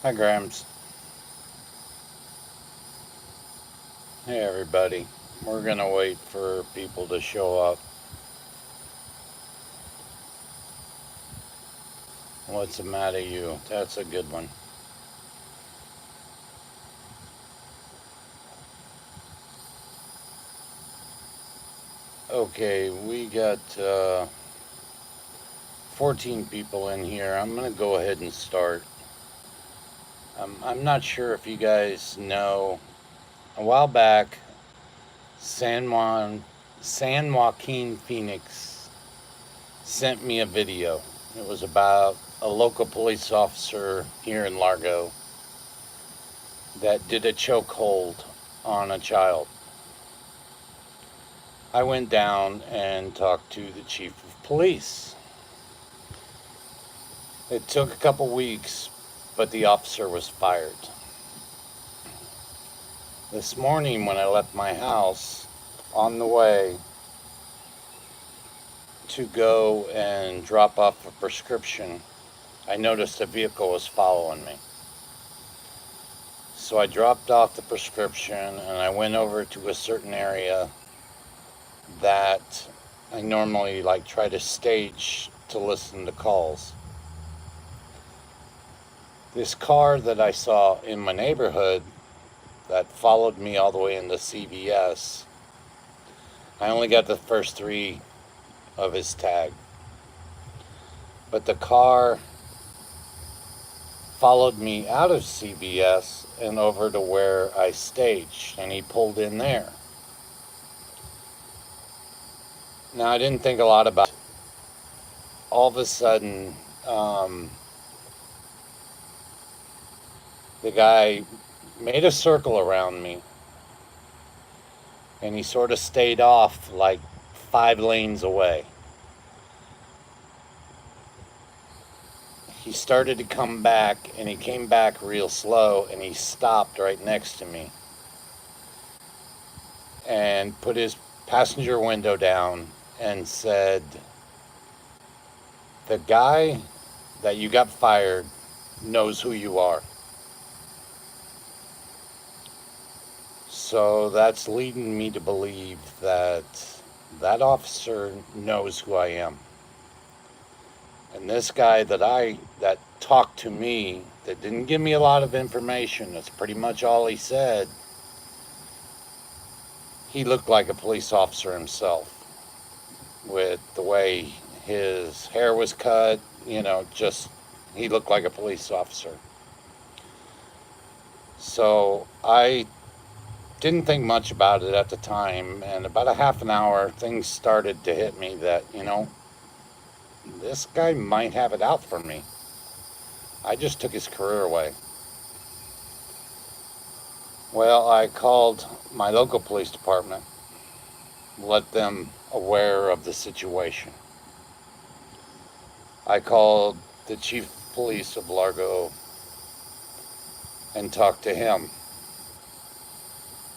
Hi, Grams. Hey, everybody. We're going to wait for people to show up. What's the matter, you? That's a good one. Okay, we got 14 people in here. I'm going to go ahead and start. I'm not sure if you guys know. A while back, San Joaquin Phoenix sent me a video. It was about a local police officer here in Largo that did a chokehold on a child. I went down and talked to the chief of police. It took a couple weeks, but the officer was fired. This morning, when I left my house on the way to go and drop off a prescription, I noticed a vehicle was following me. So I dropped off the prescription and I went over to a certain area that I normally try to stage to listen to calls. This car that I saw in my neighborhood that followed me all the way into CVS, I only got the first three of his tag. But the car followed me out of CVS and over to where I staged, and he pulled in there. Now, I didn't think a lot about it. All of a sudden, the guy made a circle around me, and he sort of stayed off like 5 lanes away. He started to come back, and he came back real slow, and he stopped right next to me and put his passenger window down and said, "The guy that you got fired knows who you are." So that's leading me to believe that that officer knows who I am. And this guy that talked to me, that didn't give me a lot of information, that's pretty much all he said, he looked like a police officer himself, with the way his hair was cut, just he looked like a police officer. So I didn't think much about it at the time, and about a half an hour, things started to hit me that, this guy might have it out for me. I just took his career away. Well, I called my local police department, let them aware of the situation. I called the chief of police of Largo and talked to him.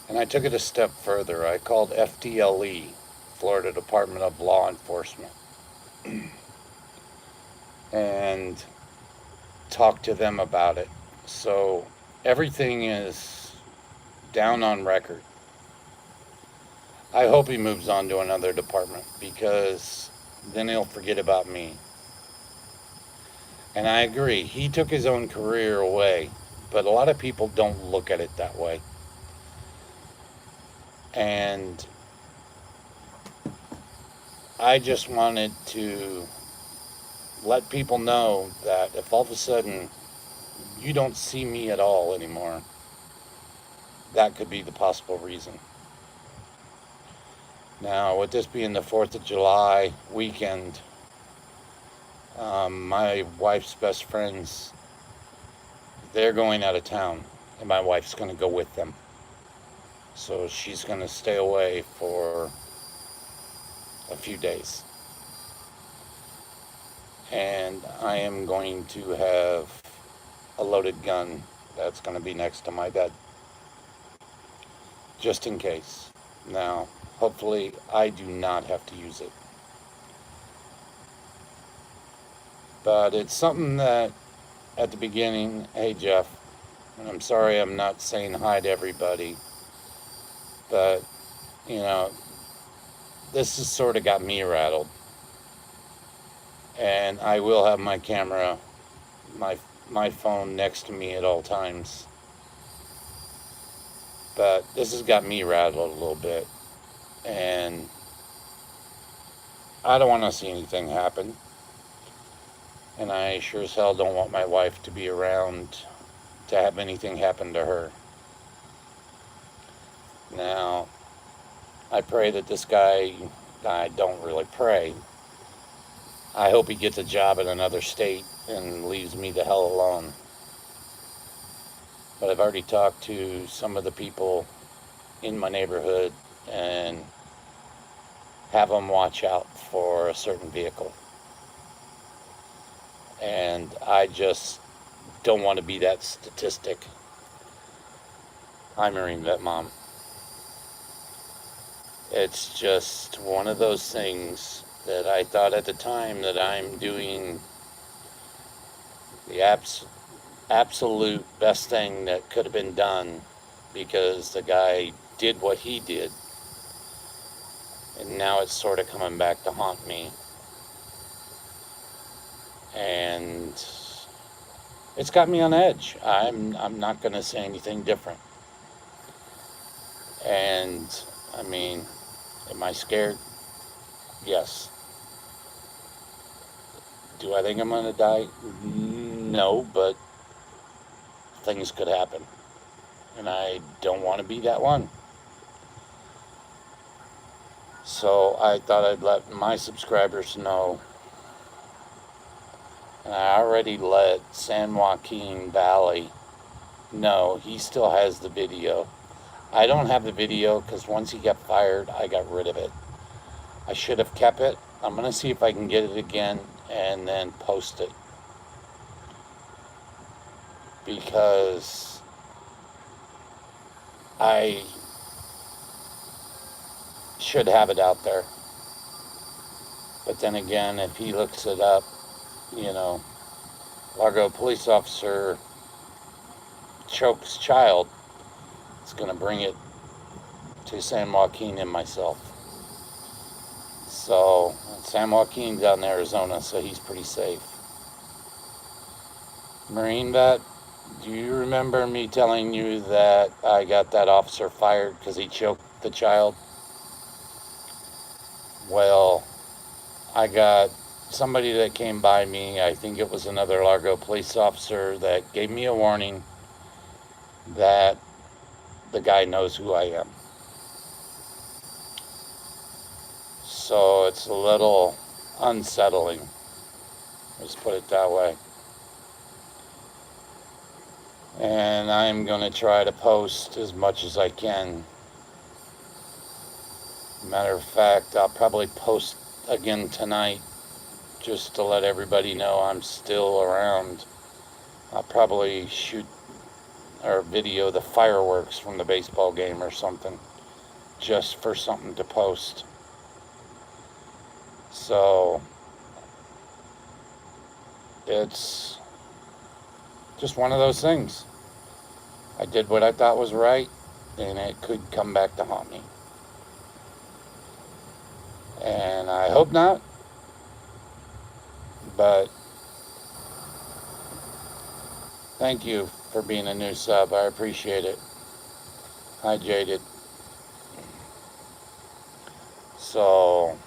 And I took it a step further. I called FDLE, Florida Department of Law Enforcement, and talked to them about it. So everything is down on record. I hope he moves on to another department, because then he'll forget about me. And I agree, he took his own career away, but a lot of people don't look at it that way. And I just wanted to let people know that if all of a sudden you don't see me at all anymore, that could be the possible reason. Now, with this being the 4th of July weekend, my wife's best friends, they're going out of town, and my wife's going to go with them. So she's going to stay away for a few days. And I am going to have a loaded gun that's going to be next to my bed, just in case. Now, hopefully I do not have to use it. But it's something that at the beginning, hey Jeff, and I'm sorry I'm not saying hi to everybody, but you know, this has sort of got me rattled. And I will have my camera, my my phone next to me at all times. But this has got me rattled a little bit, and I don't want to see anything happen. And I sure as hell don't want my wife to be around to have anything happen to her. Now, I pray that this guy, I don't really pray. I hope he gets a job in another state and leaves me the hell alone. But I've already talked to some of the people in my neighborhood and have them watch out for a certain vehicle. And I just don't want to be that statistic. Hi, Marine Vet Mom. It's just one of those things that I thought at the time that I'm doing the absolute best thing that could have been done, because the guy did what he did. And now it's sort of coming back to haunt me. And it's got me on edge. I'm not going to say anything different. And I mean, am I scared? Yes. Do I think I'm going to die? No, but things could happen. And I don't want to be that one. So I thought I'd let my subscribers know. And I already let San Joaquin Valley know. He still has the video. I don't have the video because once he got fired, I got rid of it. I should have kept it. I'm going to see if I can get it again and then post it. Because I should have it out there. But then again, if he looks it up, you know, Largo police officer chokes child, it's going to bring it to San Joaquin and myself. So, San Joaquin's out in Arizona, so he's pretty safe. Marine Vet, do you remember me telling you that I got that officer fired because he choked the child? Well, I got somebody that came by me, I think it was another Largo police officer, that gave me a warning that the guy knows who I am. So it's a little unsettling, let's put it that way. And I'm going to try to post as much as I can. Matter of fact, I'll probably post again tonight just to let everybody know I'm still around. I'll probably shoot or video the fireworks from the baseball game or something, just for something to post. So it's just one of those things. I did what I thought was right, and it could come back to haunt me. And I hope not, but thank you for being a new sub. I appreciate it. Hi, Jaded. So,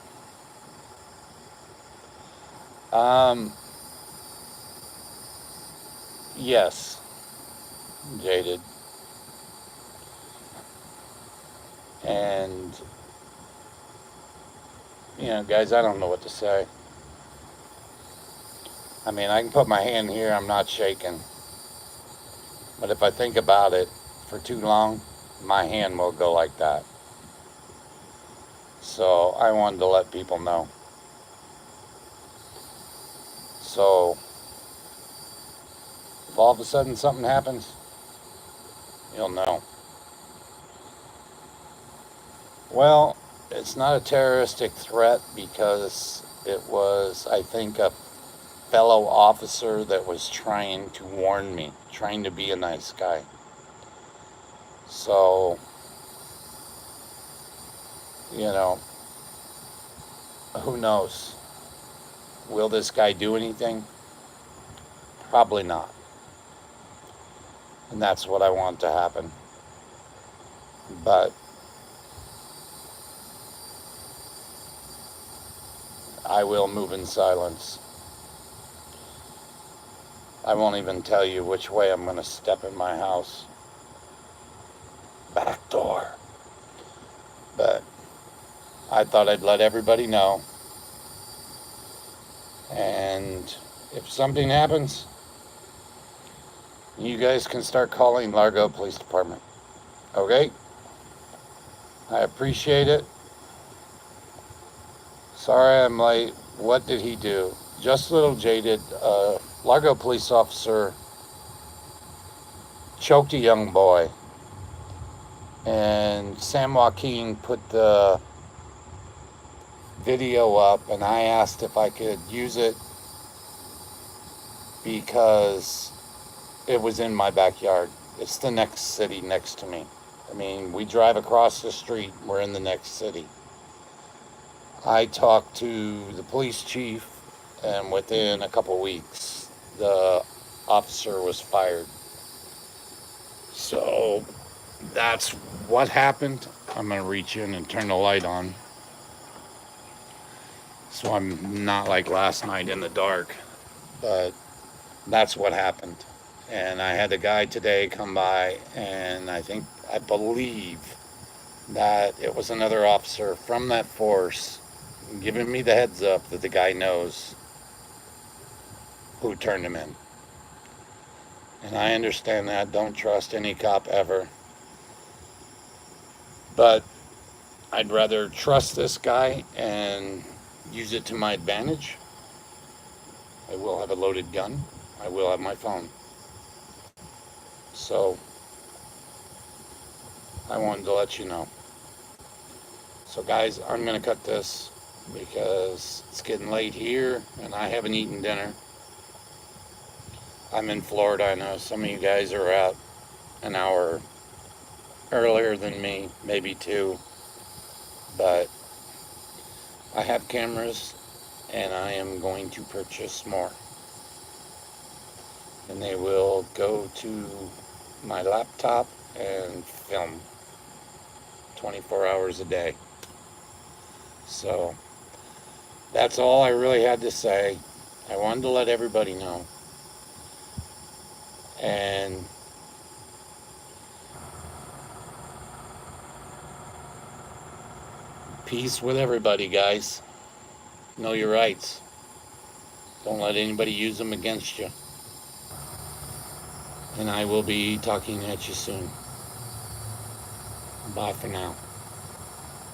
yes, Jaded. And, you know, guys, I don't know what to say. I mean, I can put my hand here, I'm not shaking. But if I think about it for too long, my hand will go like that. So I wanted to let people know. So if all of a sudden something happens, you'll know. Well, it's not a terroristic threat because it was, I think, a fellow officer that was trying to warn me, trying to be a nice guy. So, you know, who knows? Will this guy do anything? Probably not. And that's what I want to happen. But I will move in silence. I won't even tell you which way I'm going to step in my house. Back door. But I thought I'd let everybody know. And if something happens, you guys can start calling Largo Police Department. Okay? I appreciate it. Sorry I'm late. What did he do? Just a little jaded. Largo police officer choked a young boy. And San Joaquin put the video up, and I asked if I could use it because it was in my backyard. It's the next city next to me. I mean, we drive across the street, we're in the next city. I talked to the police chief, and within a couple weeks, the officer was fired. So that's what happened. I'm going to reach in and turn the light on, so I'm not like last night in the dark. But that's what happened. And I had a guy today come by, and I believe that it was another officer from that force giving me the heads up that the guy knows who turned him in. And I understand that. Don't trust any cop ever. But I'd rather trust this guy and use it to my advantage. I will have a loaded gun. I will have my phone. So I wanted to let you know. So guys, I'm going to cut this because it's getting late here and I haven't eaten dinner. I'm in Florida. I know some of you guys are out an hour earlier than me, maybe two. But I have cameras and I am going to purchase more. And they will go to my laptop and film 24 hours a day. So that's all I really had to say. I wanted to let everybody know. And peace with everybody, guys. Know your rights. Don't let anybody use them against you. And I will be talking at you soon. Bye for now.